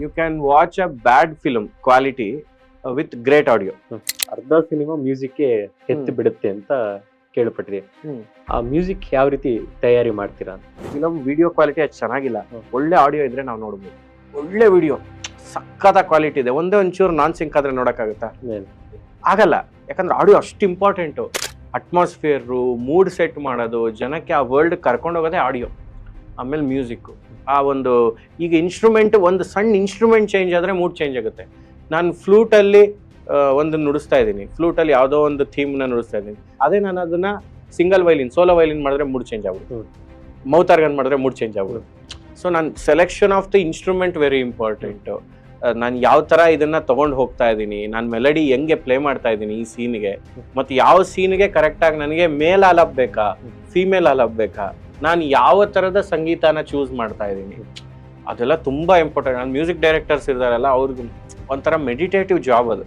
You can watch a bad film quality with great audio. ಅರ್ಧ cinema music ಎತ್ತಿ ಬಿಡುತ್ತೆ ಅಂತ ಕೇಳ್ಪಟ್ರಿ. ಆ ಮ್ಯೂಸಿಕ್ ಯಾವ ರೀತಿ ತಯಾರಿ ಮಾಡ್ತೀರಾ? ಫಿಲಮ್ ವಿಡಿಯೋ ಕ್ವಾಲಿಟಿ ಅಷ್ಟು ಚೆನ್ನಾಗಿಲ್ಲ, ಒಳ್ಳೆ ಆಡಿಯೋ ಇದ್ರೆ ನಾವು ನೋಡ್ಬೋದು. ಒಳ್ಳೆ ವಿಡಿಯೋ ಸಕ್ಕತ್ತ ಕ್ವಾಲಿಟಿ ಇದೆ, ಒಂದೇ ಒಂಚೂರು ನಾನ್ ಸಿಂಕ್ ಆದ್ರೆ ನೋಡಕ್ಕಾಗತ್ತಾ? ಆಗಲ್ಲ, ಯಾಕಂದ್ರೆ ಆಡಿಯೋ ಅಷ್ಟು ಇಂಪಾರ್ಟೆಂಟು. ಅಟ್ಮಾಸ್ಫಿಯರು, ಮೂಡ್ ಸೆಟ್ ಮಾಡೋದು, ಜನಕ್ಕೆ ಆ ವರ್ಲ್ಡ್ ಕರ್ಕೊಂಡು ಹೋಗೋದೇ ಆಡಿಯೋ, ಆಮೇಲೆ ಮ್ಯೂಸಿಕ್ಕು. ಆ ಒಂದು ಈಗ ಇನ್ಸ್ಟ್ರೂಮೆಂಟ್, ಒಂದು ಸಣ್ಣ ಇನ್ಸ್ಟ್ರೂಮೆಂಟ್ ಚೇಂಜ್ ಆದರೆ ಮೂಡ್ ಚೇಂಜ್ ಆಗುತ್ತೆ. ನಾನು ಫ್ಲೂಟಲ್ಲಿ ಒಂದು ನುಡಿಸ್ತಾ ಇದ್ದೀನಿ, ಫ್ಲೂಟಲ್ಲಿ ಯಾವುದೋ ಒಂದು ಥೀಮ್ನ ನುಡಿಸ್ತಾ ಇದ್ದೀನಿ, ಅದೇ ನಾನು ಅದನ್ನ ಸಿಂಗಲ್ ವೈಲಿನ್, ಸೋಲೋ ವೈಲಿನ್ ಮಾಡಿದ್ರೆ ಮೂಡ್ ಚೇಂಜ್ ಆಗ್ಬಿಡುತ್ತೆ, ಮೌತ್ ಆರ್ಗನ್ ಮಾಡಿದ್ರೆ ಮೂಡ್ ಚೇಂಜ್ ಆಗ್ಬಿಡುತ್ತೆ. ಸೊ ನಾನು selection of the instrument very important. ನಾನು ಯಾವ ಥರ ಇದನ್ನ ತೊಗೊಂಡು ಹೋಗ್ತಾ ಇದ್ದೀನಿ, ನಾನು ಮೆಲಡಿ ಹೆಂಗೆ ಪ್ಲೇ ಮಾಡ್ತಾ ಇದ್ದೀನಿ ಈ ಸೀನ್ಗೆ, ಮತ್ತು ಯಾವ ಸೀನ್ಗೆ ಕರೆಕ್ಟಾಗಿ ನನಗೆ ಮೇಲ್ ಆಲಾಪ್ ಬೇಕಾ, ಫೀಮೇಲ್ ಆಲಾಪ್ ಬೇಕಾ, ನಾನು ಯಾವ ಥರದ ಸಂಗೀತನ ಚೂಸ್ ಮಾಡ್ತಾ ಇದ್ದೀನಿ, ಅದೆಲ್ಲ ತುಂಬ ಇಂಪಾರ್ಟೆಂಟ್. ನಾನು ಮ್ಯೂಸಿಕ್ ಡೈರೆಕ್ಟರ್ಸ್ ಇರ್ತಾರಲ್ಲ, ಅವ್ರಿಗೆ ಒಂಥರ ಮೆಡಿಟೇಟಿವ್ ಜಾಬ್ ಅದು.